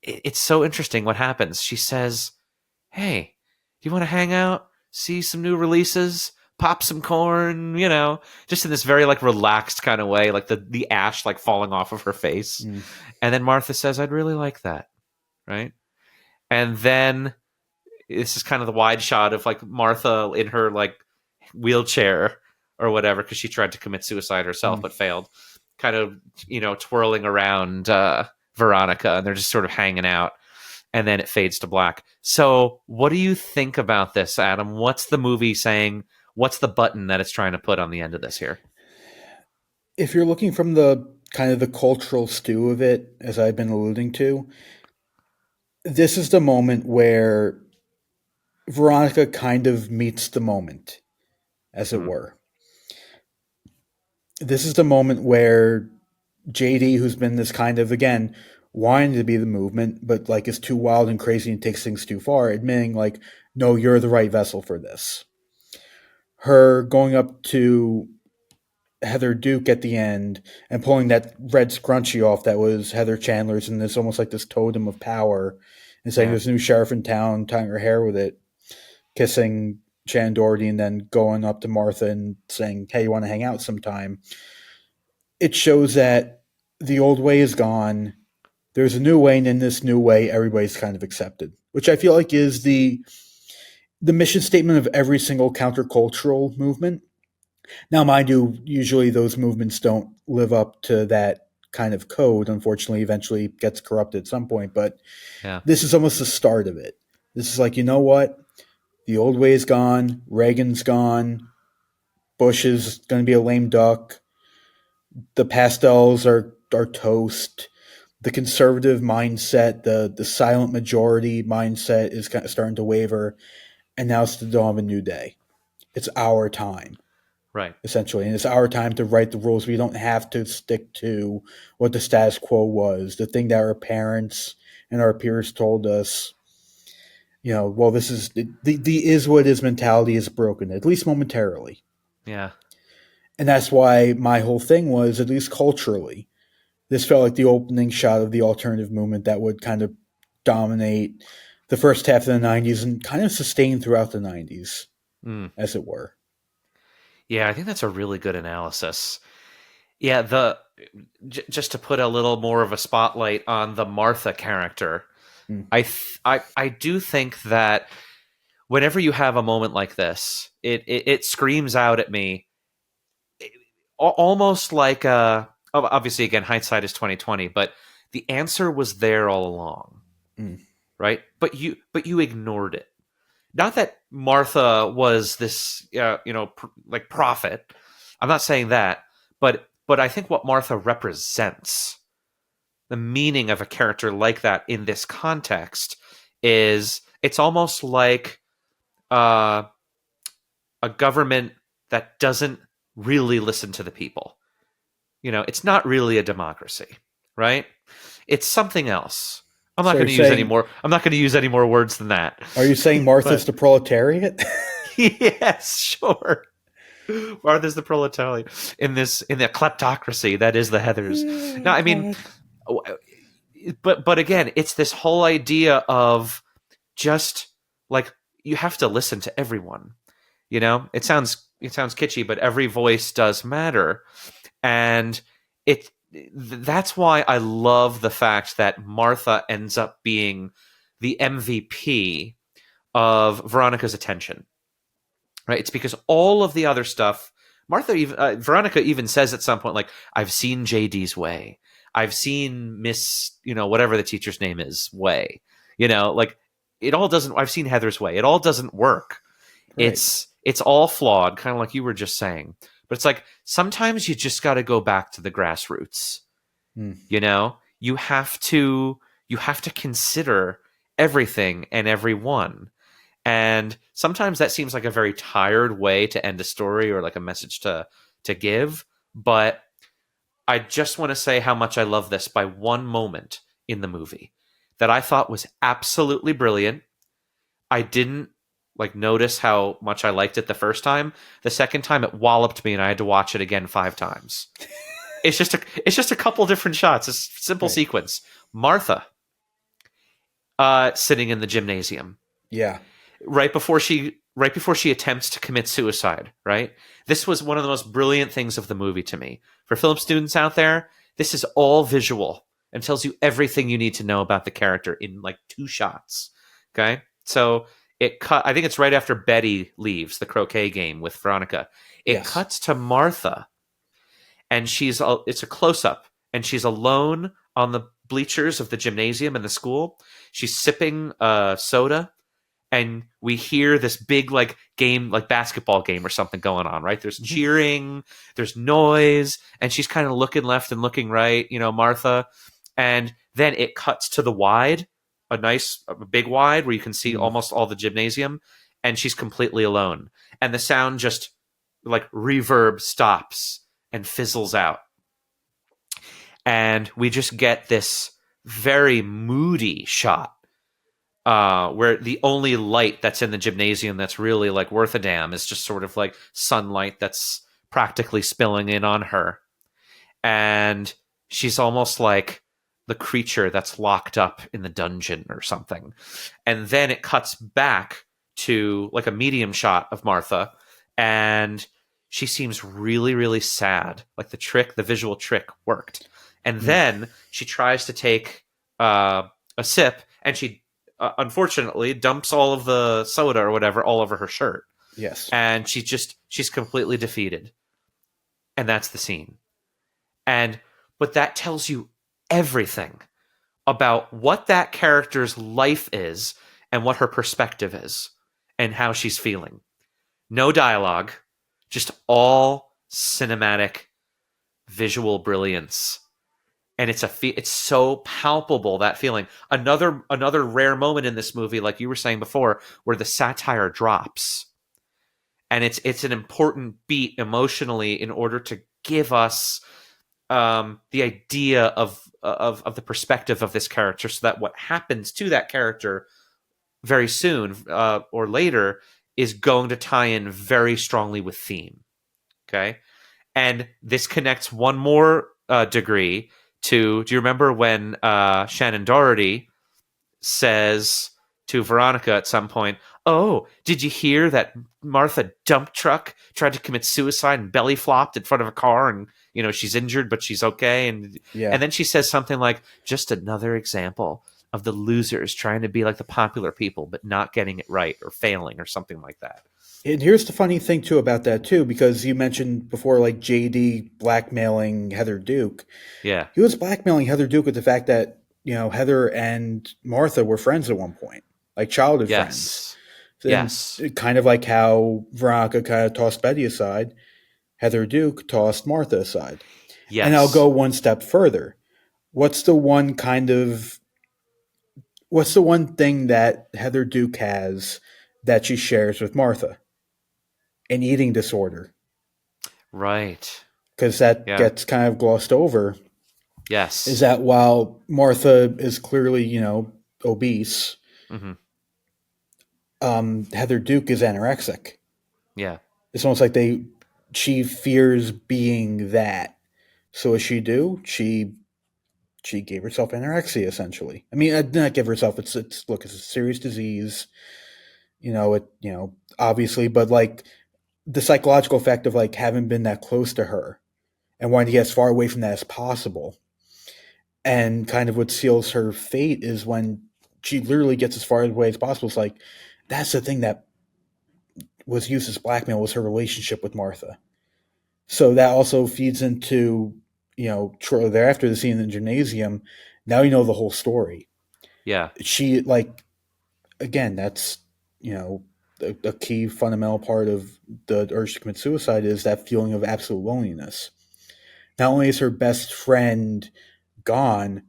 it's so interesting what happens. She says, "Hey, do you want to hang out, see some new releases, pop some corn?" Just in this very like relaxed kind of way, like the ash like falling off of her face. And then Martha says, "I'd really like that," right? And then this is kind of the wide shot of like Martha in her like wheelchair or whatever, because she tried to commit suicide herself but failed, kind of twirling around Veronica, and they're just sort of hanging out, and then it fades to black. So what do you think about this, Adam? What's the movie saying? What's the button that it's trying to put on the end of this here? If you're looking from the kind of the cultural stew of it, as I've been alluding to, this is the moment where Veronica kind of meets the moment, as it were. This is the moment where JD, who's been this kind of, again, wanting to be the movement, but like is too wild and crazy and takes things too far, admitting like, no, you're the right vessel for this. Her going up to Heather Duke at the end and pulling that red scrunchie off that was Heather Chandler's, and this almost like this totem of power, and saying there's a new sheriff in town, tying her hair with it, kissing Shannon Doherty, and then going up to Martha and saying, "Hey, you want to hang out sometime?" It shows that the old way is gone. There's a new way, and in this new way, everybody's kind of accepted, which I feel like is the mission statement of every single countercultural movement. Now, mind you, usually those movements don't live up to that kind of code. Unfortunately, eventually gets corrupted at some point, but this is almost the start of it. This is like, you know what? The old way is gone. Reagan's gone. Bush is going to be a lame duck. The pastels are toast. The conservative mindset, the silent majority mindset is kind of starting to waver. And now it's the dawn of a new day. It's our time. Right. Essentially. And it's our time to write the rules. We don't have to stick to what the status quo was. The thing that our parents and our peers told us, well, this is the is what is mentality is broken, at least momentarily. Yeah. And that's why my whole thing was, at least culturally, this felt like the opening shot of the alternative movement that would kind of dominate the first half of the 90s and kind of sustain throughout the 90s, as it were. Yeah, I think that's a really good analysis. Yeah, just to put a little more of a spotlight on the Martha character, I do think that whenever you have a moment like this, it screams out at me, almost like obviously again hindsight is 2020, but the answer was there all along, right? But you ignored it. Not that Martha was this, like prophet. I'm not saying that, but I think what Martha represents, the meaning of a character like that in this context, is it's almost like a government that doesn't really listen to the people. It's not really a democracy, right? It's something else. I'm not going to use any more. I'm not going to use any more words than that. Are you saying Martha's the proletariat? Yes, sure. Martha's the proletariat in the kleptocracy that is the Heathers. No, I mean, but again, it's this whole idea of just like you have to listen to everyone. It sounds kitschy, but every voice does matter, and that's why I love the fact that Martha ends up being the MVP of Veronica's attention. Right? It's because all of the other stuff, Veronica even says at some point, like, I've seen JD's way. I've seen Miss, whatever the teacher's name is, way. Like, it all doesn't, I've seen Heather's way. It all doesn't work. Right. It's all flawed, kind of like you were just saying. But it's like, sometimes you just got to go back to the grassroots. You have to consider everything and everyone. And sometimes that seems like a very tired way to end a story or like a message to give. But I just want to say how much I love this by one moment in the movie that I thought was absolutely brilliant. I didn't notice how much I liked it the first time. The second time it walloped me and I had to watch it again 5 times. It's just a couple different shots. It's a simple sequence. Martha sitting in the gymnasium Yeah. right before she attempts to commit suicide, right? This was one of the most brilliant things of the movie to me. For film students out there, this is all visual and tells you everything you need to know about the character in like 2 shots. Okay? So I think it's right after Betty leaves the croquet game with Veronica. It Yes. cuts to Martha, and it's a close up, and she's alone on the bleachers of the gymnasium in the school. She's sipping soda, and we hear this big like game, like basketball game or something going on, right? There's cheering, there's noise, and she's kind of looking left and looking right, Martha. And then it cuts to the wide, a big wide where you can see almost all the gymnasium, and she's completely alone. And the sound just like reverb stops and fizzles out. And we just get this very moody shot where the only light that's in the gymnasium that's really like worth a damn is just sort of like sunlight that's practically spilling in on her. And she's almost like the creature that's locked up in the dungeon or something. And then it cuts back to like a medium shot of Martha, and she seems really, really sad. Like the visual trick worked. And then she tries to take a sip, and she unfortunately dumps all of the soda or whatever all over her shirt. Yes. And she's completely defeated. And that's the scene. But that tells you everything about what that character's life is and what her perspective is and how she's feeling. No dialogue, just all cinematic visual brilliance. And it's so palpable, that feeling. Another rare moment in this movie, like you were saying before, where the satire drops, and it's an important beat emotionally in order to give us the idea of the perspective of this character, so that what happens to that character very soon or later is going to tie in very strongly with theme. Okay, and this connects one more degree. Do you remember when Shannon Doherty says to Veronica at some point, "Oh, did you hear that Martha dump truck tried to commit suicide and belly flopped in front of a car, and she's injured but she's okay?" And then she says something like, "Just another example of the losers trying to be like the popular people but not getting it right or failing," or something like that. And here's the funny thing too about that too, because you mentioned before, like JD blackmailing Heather Duke. Yeah, he was blackmailing Heather Duke with the fact that Heather and Martha were friends at one point, like childhood friends. Yes. Kind of like how Veronica kind of tossed Betty aside, Heather Duke tossed Martha aside. Yes. And I'll go one step further. What's the one thing that Heather Duke has that she shares with Martha? An eating disorder. Right. Because that gets kind of glossed over. Yes. Is that while Martha is clearly, obese, Heather Duke is anorexic. Yeah. It's almost like she fears being that. So what she do? She gave herself anorexia, essentially. I mean, not give herself. It's a serious disease. Obviously, but like the psychological effect of like having been that close to her and wanting to get as far away from that as possible. And kind of what seals her fate is when she literally gets as far away as possible. It's like, that's the thing that was used as blackmail, was her relationship with Martha. So that also feeds into, shortly thereafter, the scene in the gymnasium. Now you know the whole story. Yeah. She, like, again, that's, a key fundamental part of the urge to commit suicide is that feeling of absolute loneliness. Not only is her best friend gone,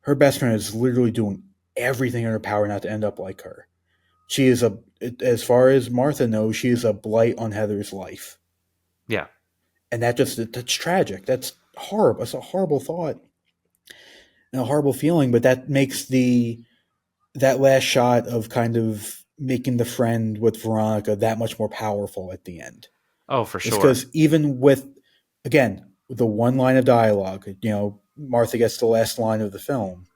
her best friend is literally doing everything in her power not to end up like her. She is as far as Martha knows, she is a blight on Heather's life. Yeah. And that's tragic. That's horrible. It's a horrible thought and a horrible feeling, but that makes that last shot of kind of making the friend with Veronica that much more powerful at the end. Oh, for sure. Because even with, again, the one line of dialogue, Martha gets the last line of the film.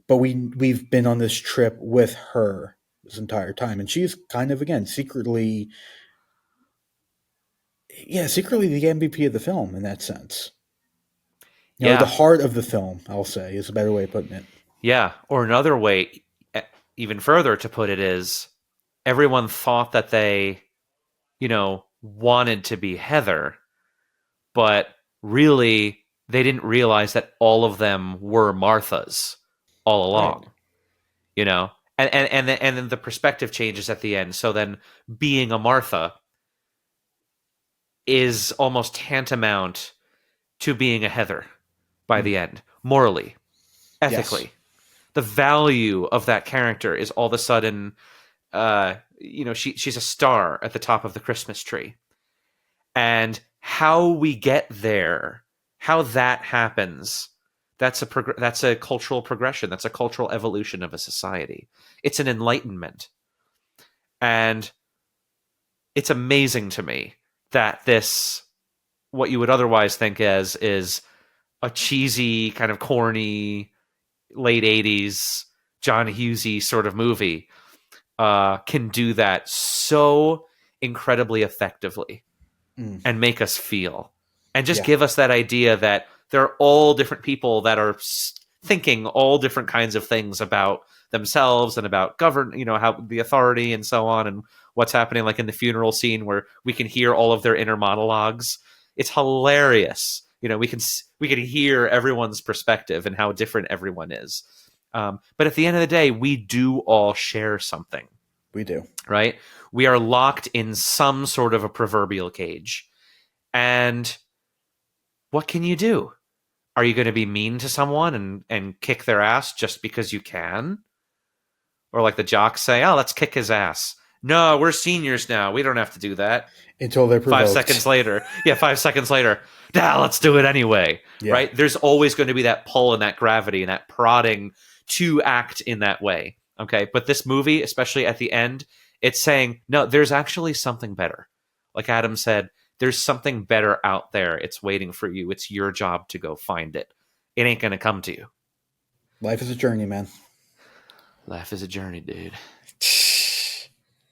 but we've been on this trip with her this entire time, and she's kind of again secretly the MVP of the film in that sense. You know, the Yeah. heart of the film, I'll say, is a better way of putting it. Yeah. Or another way, even further to put it, is everyone thought that they, wanted to be Heather, but really they didn't realize that all of them were Marthas all Right. along, you know? And then the perspective changes at the end. So then being a Martha is almost tantamount to being a Heather by the end, morally, Yes. ethically. The value of that character is all of a sudden, she's a star at the top of the Christmas tree. And how we get there, how that happens, that's a cultural progression. That's a cultural evolution of a society. It's an enlightenment. And it's amazing to me that this, what you would otherwise think as is a cheesy, kind of corny, late 80s John Hughesy sort of movie, can do that so incredibly effectively and make us feel and just give us that idea that there are all different people that are thinking all different kinds of things about themselves and about how the authority and so on, and what's happening, like in the funeral scene where we can hear all of their inner monologues. It's hilarious. We can hear everyone's perspective and how different everyone is. But at the end of the day, we do all share something. We do. Right? We are locked in some sort of a proverbial cage. And what can you do? Are you going to be mean to someone and kick their ass just because you can? Or like the jocks say, oh, let's kick his ass. No, we're seniors now. We don't have to do that. Until they're provoked. 5 seconds later. Yeah, 5 seconds later. Let's do it anyway. Yeah. Right? There's always going to be that pull and that gravity and that prodding to act in that way. Okay? But this movie, especially at the end, it's saying, no, there's actually something better. Like Adam said, there's something better out there. It's waiting for you. It's your job to go find it. It ain't going to come to you. Life is a journey, man. Life is a journey, dude.